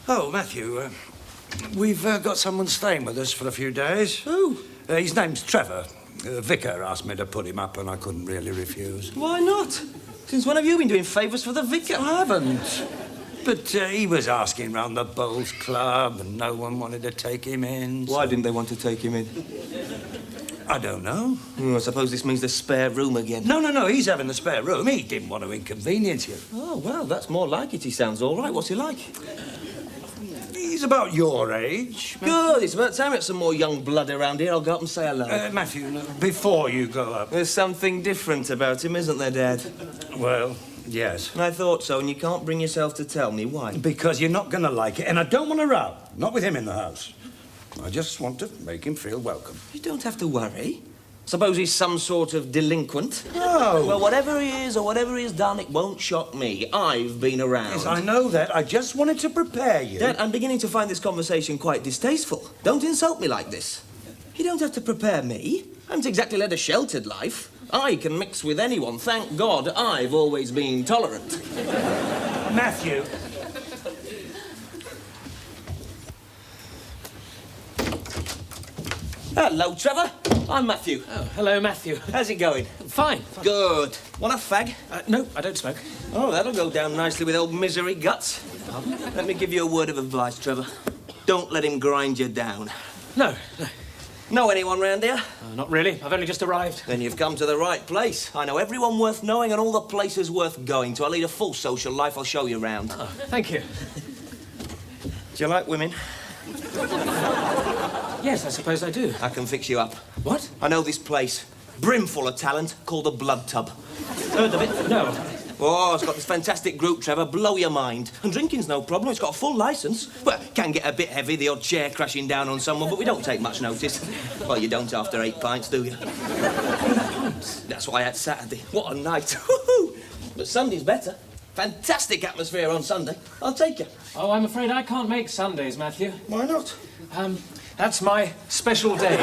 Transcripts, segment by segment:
Oh, Matthew, we've got someone staying with us for a few days. Who? His name's Trevor. Vicar asked me to put him up and I couldn't really refuse. Why not? Since when have you been doing favours for the vicar? I haven't. But he was asking round the Bowls Club and no one wanted to take him in. Why didn't they want to take him in? I don't know. I suppose this means the spare room again. No, he's having the spare room. He didn't want to inconvenience you. Oh, well, that's more like it. He sounds all right. What's he like? He's about your age. Good. It's about time we get some more young blood around here. I'll go up and say hello. Matthew, no, before you go up. There's something different about him, isn't there, Dad? Well, yes. I thought so, and you can't bring yourself to tell me why. Because you're not going to like it, and I don't want to row. Not with him in the house. I just want to make him feel welcome. You don't have to worry. Suppose he's some sort of delinquent? No. Well, whatever he is or whatever he's done, it won't shock me. I've been around. Yes, I know that. I just wanted to prepare you. Dad, I'm beginning to find this conversation quite distasteful. Don't insult me like this. You don't have to prepare me. I haven't exactly led a sheltered life. I can mix with anyone. Thank God I've always been tolerant. Matthew. Hello, Trevor. I'm Matthew. Oh, hello, Matthew. How's it going? Fine. Good. Want a fag? No, I don't smoke. Oh, that'll go down nicely with old misery guts. Let me give you a word of advice, Trevor. Don't let him grind you down. No. Know anyone round here? Not really. I've only just arrived. Then you've come to the right place. I know everyone worth knowing and all the places worth going to. I lead a full social life. I'll show you round. Oh, thank you. Do you like women? Yes, I suppose I do. I can fix you up. What? I know this place, brimful of talent, called the Blood Tub. Heard of it? No. Oh, it's got this fantastic group, Trevor. Blow your mind. And drinking's no problem. It's got a full licence. Well, it can get a bit heavy, the odd chair crashing down on someone, but we don't take much notice. Well, you don't after 8 pints, do you? 8 pints? That's why I had Saturday. What a night. But Sunday's better. Fantastic atmosphere on Sunday. I'll take you. Oh, I'm afraid I can't make Sundays, Matthew. Why not? That's my special day.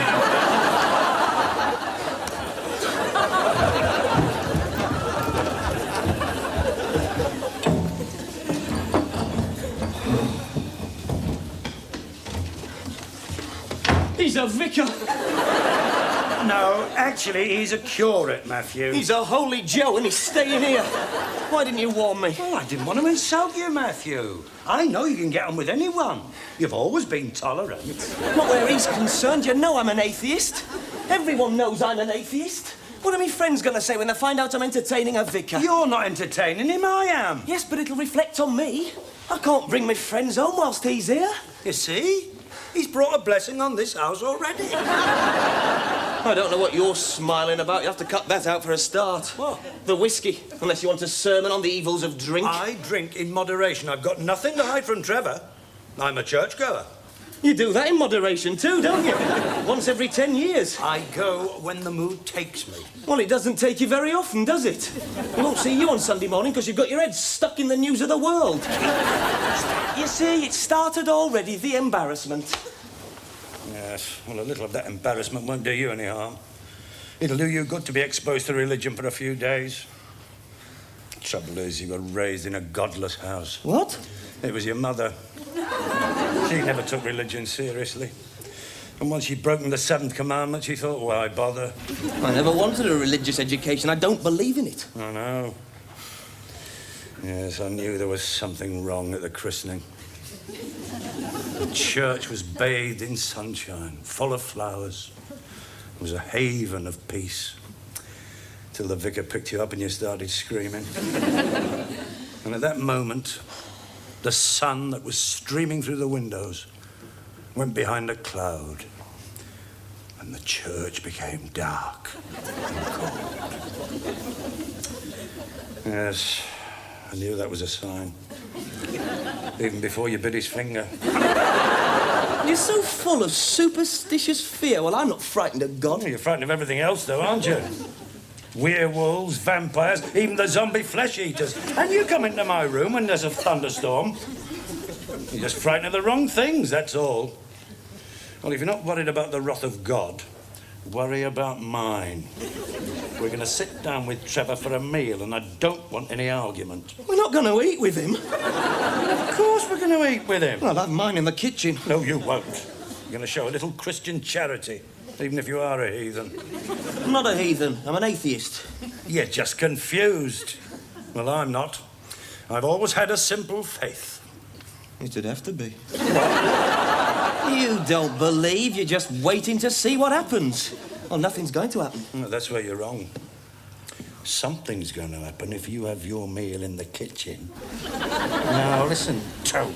He's a vicar. No, actually, he's a curate, Matthew. He's a holy Joe and he's staying here. Why didn't you warn me? Oh, I didn't want to insult you, Matthew. I know you can get on with anyone. You've always been tolerant. Not where he's concerned. You know I'm an atheist. Everyone knows I'm an atheist. What are my friends going to say when they find out I'm entertaining a vicar? You're not entertaining him, I am. Yes, but it'll reflect on me. I can't bring my friends home whilst he's here. You see? He's brought a blessing on this house already. I don't know what you're smiling about. You have to cut that out for a start. What? The whiskey, unless you want a sermon on the evils of drink. I drink in moderation. I've got nothing to hide from Trevor. I'm a churchgoer. You do that in moderation too, don't you? Once every 10 years. I go when the mood takes me. Well, it doesn't take you very often, does it? We won't see you on Sunday morning because you've got your head stuck in the news of the world. You see, it started already, the embarrassment. Yes, well, a little of that embarrassment won't do you any harm. It'll do you good to be exposed to religion for a few days. The trouble is, you were raised in a godless house. What? It was your mother. She never took religion seriously. And once she'd broken the 7th commandment, she thought, why bother? I never wanted a religious education. I don't believe in it. I know. Yes, I knew there was something wrong at the christening. The church was bathed in sunshine, full of flowers. It was a haven of peace. Till the vicar picked you up and you started screaming. And at that moment, the sun that was streaming through the windows went behind a cloud. And the church became dark and cold. Yes, I knew that was a sign. Even before you bit his finger. You're so full of superstitious fear. Well, I'm not frightened of God. You're frightened of everything else, though, aren't you? Werewolves, vampires, even the zombie flesh eaters. And you come into my room when there's a thunderstorm. You're just frightened of the wrong things, that's all. Well, if you're not worried about the wrath of God, worry about mine. We're going to sit down with Trevor for a meal, and I don't want any argument. We're not going to eat with him. Of course we're going to eat with him? Well, I'll have mine in the kitchen. No, you won't. You're going to show a little Christian charity, even if you are a heathen. I'm not a heathen. I'm an atheist. You're just confused. Well, I'm not. I've always had a simple faith. It'd have to be. You don't believe. You're just waiting to see what happens. Well, nothing's going to happen. No, that's where you're wrong. Something's going to happen if you have your meal in the kitchen. Now, listen, Toad.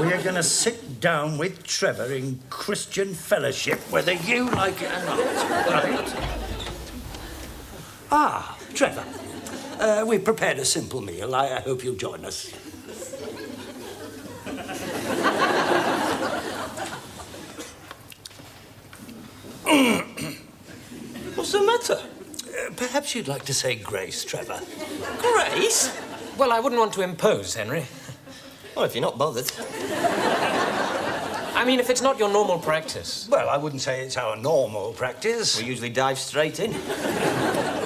We are going to sit down with Trevor in Christian fellowship, whether you like it or not, right? Ah, Trevor. We've prepared a simple meal. I hope you'll join us. What's the matter? Perhaps you'd like to say grace, Trevor. Grace? Well, I wouldn't want to impose, Henry. Well, if you're not bothered. I mean, if it's not your normal practice. Well, I wouldn't say it's our normal practice. We usually dive straight in.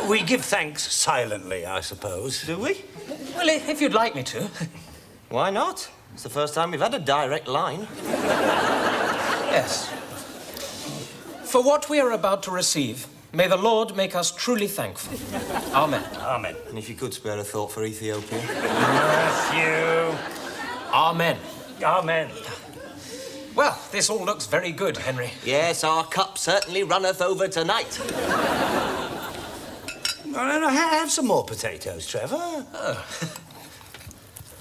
We give thanks silently, I suppose. Do we? Well, if you'd like me to. Why not? It's the first time we've had a direct line. Yes. For what we are about to receive, may the Lord make us truly thankful. Amen. Amen. And if you could spare a thought for Ethiopia. Matthew. Amen. Amen. Well, this all looks very good, Henry. Yes, our cup certainly runneth over tonight. Have some more potatoes, Trevor. Oh.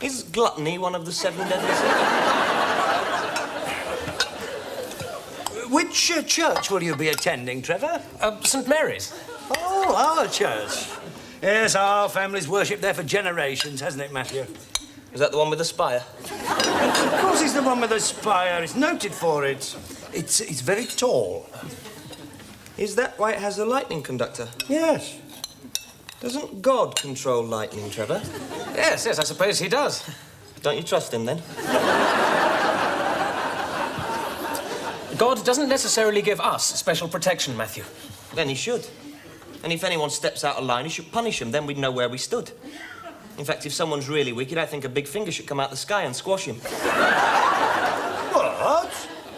Is gluttony one of the 7 deadly sins? Which church will you be attending, Trevor? St. Mary's. Oh, our church. Yes, our family's worshipped there for generations, hasn't it, Matthew? Is that the one with the spire? Of course it's the one with the spire. It's noted for it. It's very tall. Is that why it has a lightning conductor? Yes. Doesn't God control lightning, Trevor? Yes, I suppose he does. Don't you trust him, then? God doesn't necessarily give us special protection, Matthew. Then he should. And if anyone steps out of line, he should punish him. Then we'd know where we stood. In fact, if someone's really wicked, I think a big finger should come out the sky and squash him. What?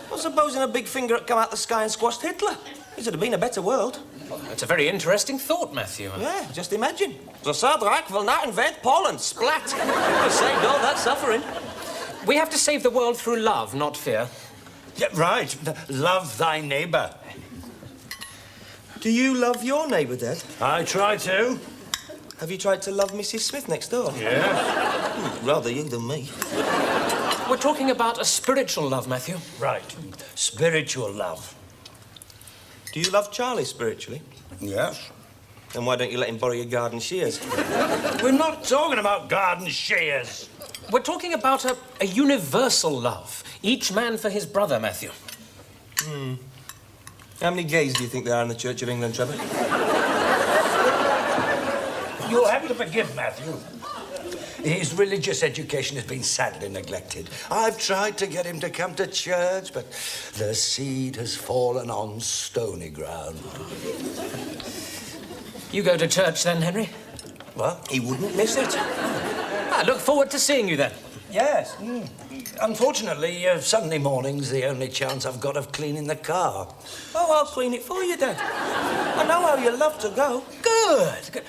Well, supposing a big finger had come out the sky and squashed Hitler. It would have been a better world. Well, it's a very interesting thought, Matthew. Yeah, just imagine. The Third Reich will not invade Poland. Splat. We saved all that suffering. We have to save the world through love, not fear. Yeah, right. Love thy neighbour. Do you love your neighbour, Dad? I try to. Have you tried to love Mrs. Smith next door? Yeah. Rather you than me. We're talking about a spiritual love, Matthew. Right. Spiritual love. Do you love Charlie spiritually? Yes. Then why don't you let him borrow your garden shears? We're not talking about garden shears. We're talking about a universal love. Each man for his brother, Matthew. How many gays do you think there are in the Church of England, Trevor? You'll have to forgive Matthew. His religious education has been sadly neglected. I've tried to get him to come to church, but the seed has fallen on stony ground. You go to church then, Henry? What? He wouldn't miss it. I look forward to seeing you then. Yes. Unfortunately, Sunday morning's the only chance I've got of cleaning the car. Oh, I'll clean it for you, Dad. I know how you love to go. Good.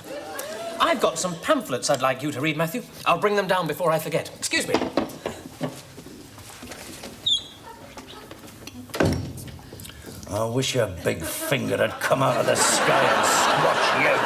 I've got some pamphlets I'd like you to read, Matthew. I'll bring them down before I forget. Excuse me. I wish your big finger had come out of the sky and squashed you.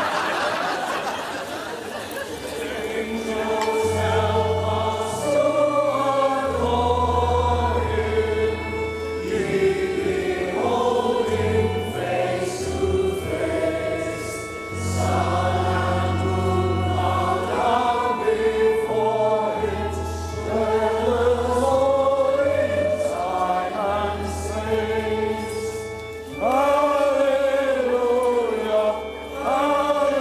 Hallelujah, hallelujah.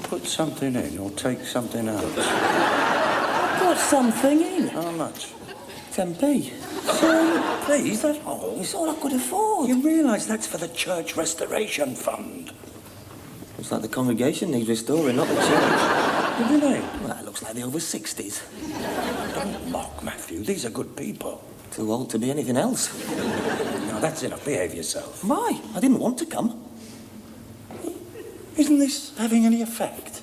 put something in or take something out? Put something in. How much? 10p. 10p? That's all. It's all I could afford. You realise that's for the Church Restoration Fund? Looks like the congregation needs restoring, not the church. What do you mean? Well, that looks like the over 60s. Don't mock, Matthew. These are good people. Too old to be anything else. Now, that's enough. Behave yourself. Why? I didn't want to come. Isn't this having any effect?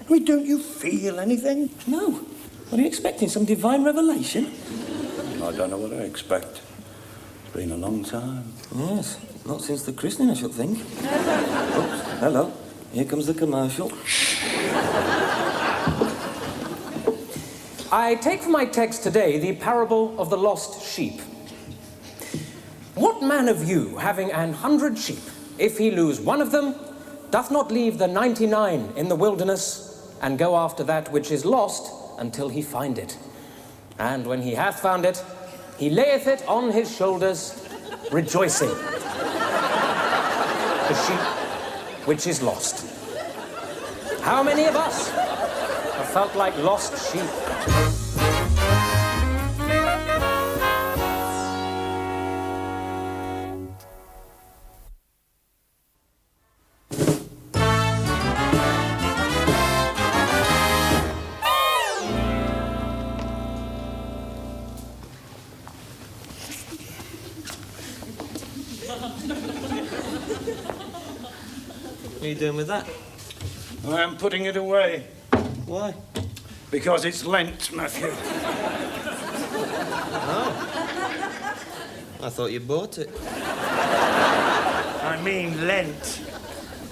I mean, don't you feel anything? No. What are you expecting? Some divine revelation? I don't know what I expect. It's been a long time. Yes. Not since the christening, I should think. Oops. Hello. Here comes the commercial. I take for my text today the parable of the lost sheep. What man of you, having 100 sheep, if he lose one of them, doth not leave the 99 in the wilderness, and go after that which is lost until he find it? And when he hath found it, he layeth it on his shoulders, rejoicing. The sheep which is lost. How many of us have felt like lost sheep? What are you doing with that? I am putting it away. Why? Because it's Lent, Matthew. I thought you bought it. I mean Lent.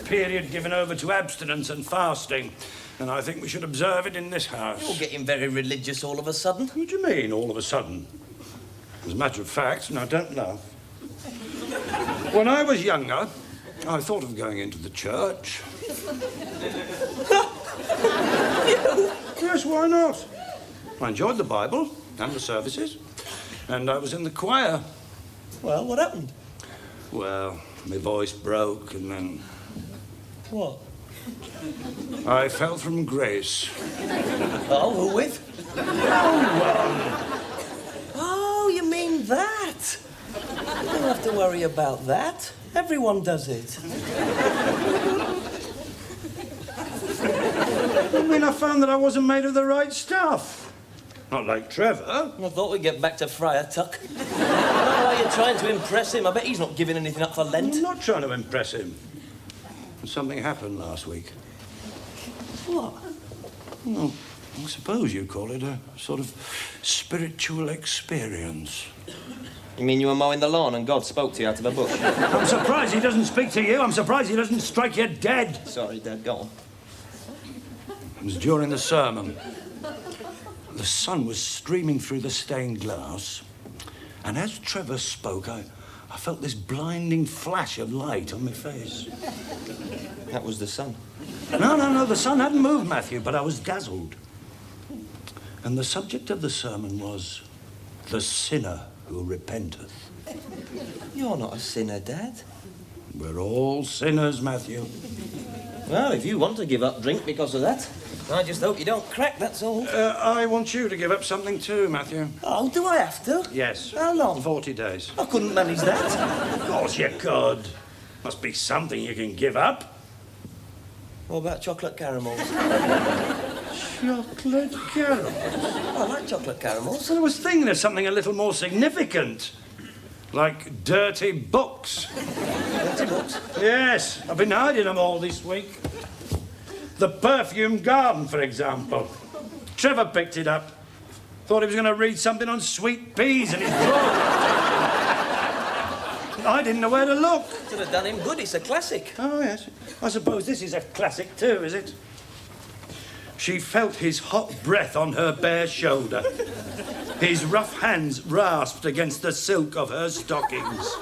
A period given over to abstinence and fasting. And I think we should observe it in this house. You're getting very religious all of a sudden. What do you mean, all of a sudden? As a matter of fact, now don't laugh. When I was younger, I thought of going into the church. Yes, why not? I enjoyed the Bible and the services, and I was in the choir. Well, what happened? Well, my voice broke, and then What? I fell from grace. Oh, who with? Oh, you mean that? You don't have to worry about that. Everyone does it. I mean, I found that I wasn't made of the right stuff. Not like Trevor. I thought we'd get back to Friar Tuck. Why are you trying to impress him? I bet he's not giving anything up for Lent. I'm not trying to impress him. Something happened last week. What? Well, I suppose you'd call it a sort of spiritual experience. You mean you were mowing the lawn and God spoke to you out of a bush? I'm surprised he doesn't speak to you. I'm surprised he doesn't strike you dead. Sorry, Dad, go on. It was during the sermon. The sun was streaming through the stained glass, and as Trevor spoke, I felt this blinding flash of light on my face. That was the sun. No, the sun hadn't moved, Matthew, but I was dazzled. And the subject of the sermon was the sinner who repenteth. You're not a sinner, Dad. We're all sinners, Matthew. Well, if you want to give up drink because of that, I just hope you don't crack, that's all. I want you to give up something too, Matthew. Oh, do I have to? Yes. How long? 40 days. I couldn't manage that. Of course you could. Must be something you can give up. What about chocolate caramels? Chocolate caramels? I like chocolate caramels. Well, I was thinking of something a little more significant. Like dirty books. Dirty books? Yes, I've been hiding them all this week. The Perfume Garden, for example. Trevor picked it up. Thought he was going to read something on sweet peas in his drawer. I didn't know where to look. Could have done him good, it's a classic. Oh, yes. I suppose this is a classic too, is it? She felt his hot breath on her bare shoulder. His rough hands rasped against the silk of her stockings.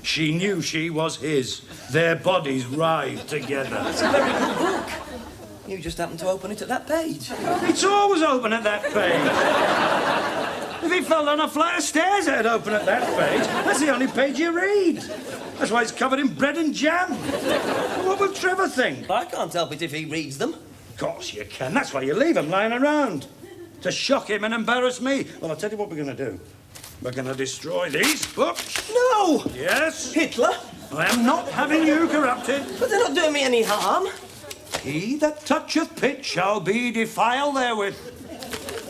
She knew she was his. Their bodies writhed together. It's a very good book. You just happened to open it at that page. It's always open at that page. If he fell down a flight of stairs, it'd open at that page. That's the only page you read. That's why it's covered in bread and jam. What will Trevor think? I can't help it if he reads them. Of course you can. That's why you leave them lying around. To shock him and embarrass me. Well, I'll tell you what we're going to do. We're going to destroy these books. No! Yes? Hitler? I am not having you corrupted. But they're not doing me any harm. He that toucheth pitch shall be defiled therewith.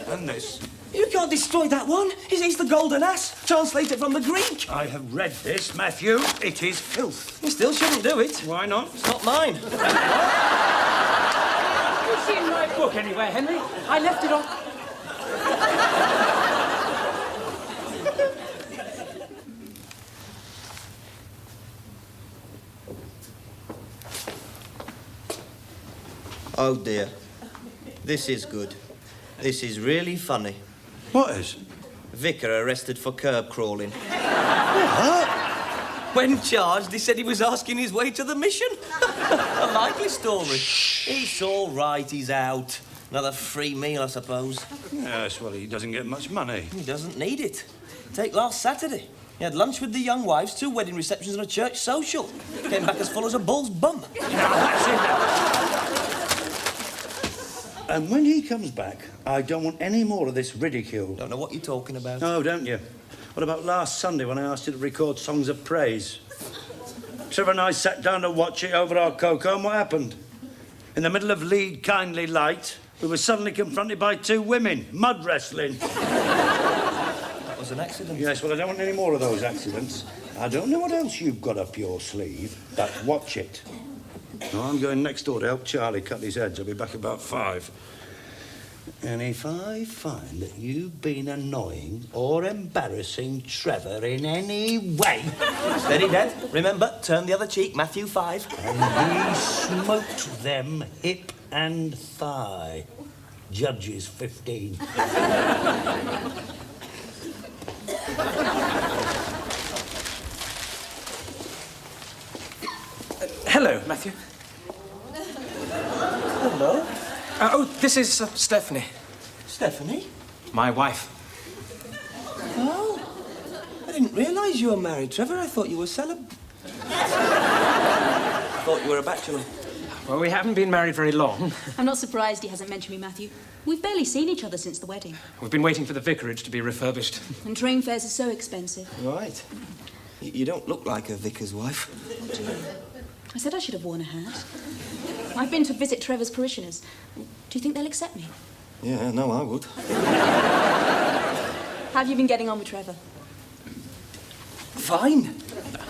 And this. You can't destroy that one. He's the golden ass, translated from the Greek. I have read this, Matthew. It is filth. You still shouldn't do it. Why not? It's not mine. Have you seen my book anywhere, Henry? I left it on... Oh, dear. This is good. This is really funny. What is? Vicar arrested for curb crawling. What? When charged, they said he was asking his way to the mission. A likely story. It's all right, he's out. Another free meal, I suppose. Yes, well, he doesn't get much money. He doesn't need it. Take last Saturday. He had lunch with the young wives, 2 wedding receptions and a church social. Came back as full as a bull's bum. Now, that's it. And when he comes back, I don't want any more of this ridicule. Don't know what you're talking about. Oh, don't you? What about last Sunday when I asked you to record songs of praise? Trevor and I sat down to watch it over our cocoa, and what happened? In the middle of Lead Kindly Light, we were suddenly confronted by 2 women, mud wrestling. That was an accident. Yes, well, I don't want any more of those accidents. I don't know what else you've got up your sleeve, but watch it. No, I'm going next door to help Charlie cut his heads. I'll be back about 5. And if I find that you've been annoying or embarrassing Trevor in any way... Steady, Dad. Remember, turn the other cheek, Matthew 5. And he smoked them hip and thigh. Judges 15. Hello, Matthew. Hello? Oh, this is Stephanie. Stephanie? My wife. Oh. I didn't realise you were married, Trevor. I thought you were I thought you were a bachelor. Well, we haven't been married very long. I'm not surprised he hasn't mentioned me, Matthew. We've barely seen each other since the wedding. We've been waiting for the vicarage to be refurbished. And train fares are so expensive. Right. You don't look like a vicar's wife. Oh, dear. I said I should have worn a hat. I've been to visit Trevor's parishioners. Do you think they'll accept me? Yeah, no, I would. How have you been getting on with Trevor? Fine.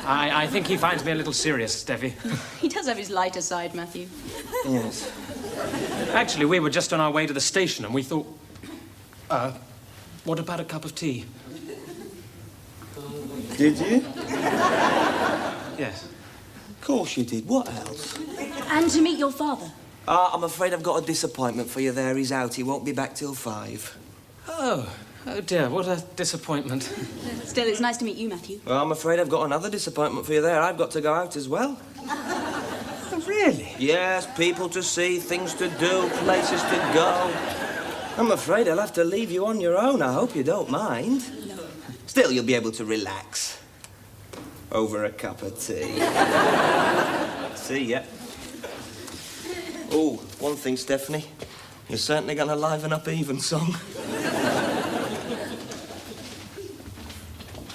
I think he finds me a little serious, Steffi. He does have his lighter side, Matthew. Yes. Actually, we were just on our way to the station and we thought... what about a cup of tea? Did you? Yes. Of course you did. What else? And to meet your father. I'm afraid I've got a disappointment for you there. He's out. He won't be back till 5. Oh dear, what a disappointment. Still, it's nice to meet you, Matthew. Well, I'm afraid I've got another disappointment for you there. I've got to go out as well. Oh, really? Yes, people to see, things to do, places to go. I'm afraid I'll have to leave you on your own. I hope you don't mind. No. Still, you'll be able to relax. Over a cup of tea. See ya. Oh, one thing, Stephanie. You're certainly going to liven up Evensong.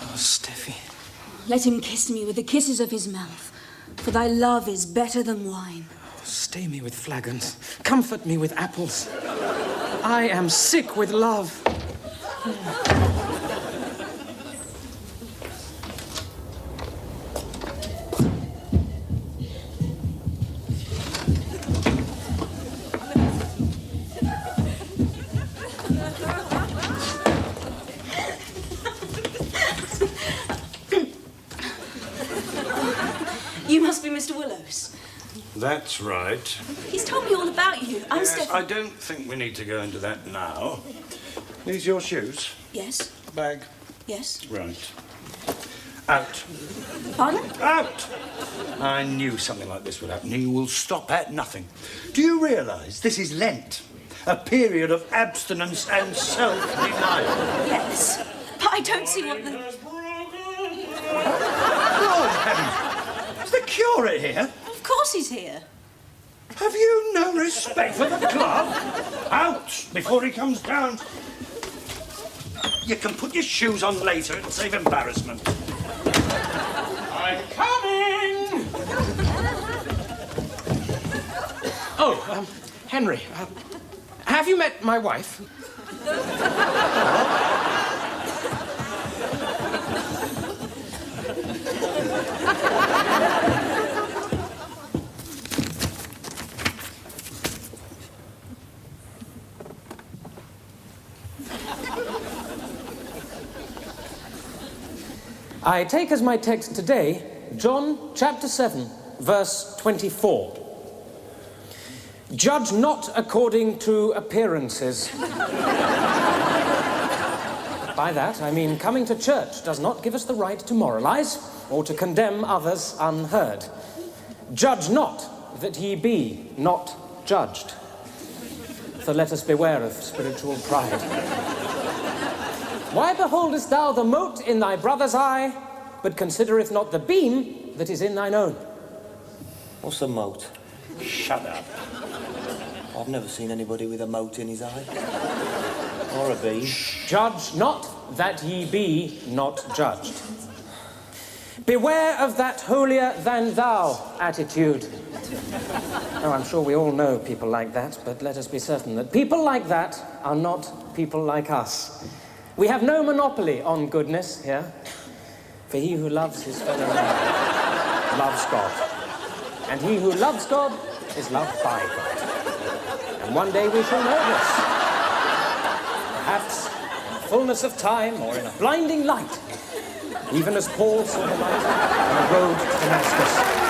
Oh, Steffi. Let him kiss me with the kisses of his mouth, for thy love is better than wine. Oh, stay me with flagons. Comfort me with apples. I am sick with love. You must be Mr. Willows. That's right. He's told me all about you. I'm Yes, Stephanie. I don't think we need to go into that now. These your shoes? Yes, Bag? yes. Right. Out. Pardon? Out! I knew something like this would happen. You will stop at nothing. Do you realise this is Lent? A period of abstinence and self-denial. Yes. But I don't see what the... Lord heavens! curate here? Of course he's here. Have you no respect for the club? Out before he comes down. You can put your shoes on later. It'll save embarrassment. I'm coming! Oh, Henry, have you met my wife? I take as my text today John chapter 7, verse 24. Judge not according to appearances. By that, I mean coming to church does not give us the right to moralize or to condemn others unheard. Judge not that ye be not judged. So let us beware of spiritual pride. Why beholdest thou the mote in thy brother's eye, but considereth not the beam that is in thine own? What's a mote? Shut up. I've never seen anybody with a mote in his eye. Or a beam. Judge not that ye be not judged. Beware of that holier-than-thou attitude. Oh, I'm sure we all know people like that, but let us be certain that people like that are not people like us. We have no monopoly on goodness here, for he who loves his fellow man loves God. And he who loves God is loved by God. And one day we shall know this. Perhaps in the fullness of time or in a blinding light, even as Paul saw the light on the road to Damascus.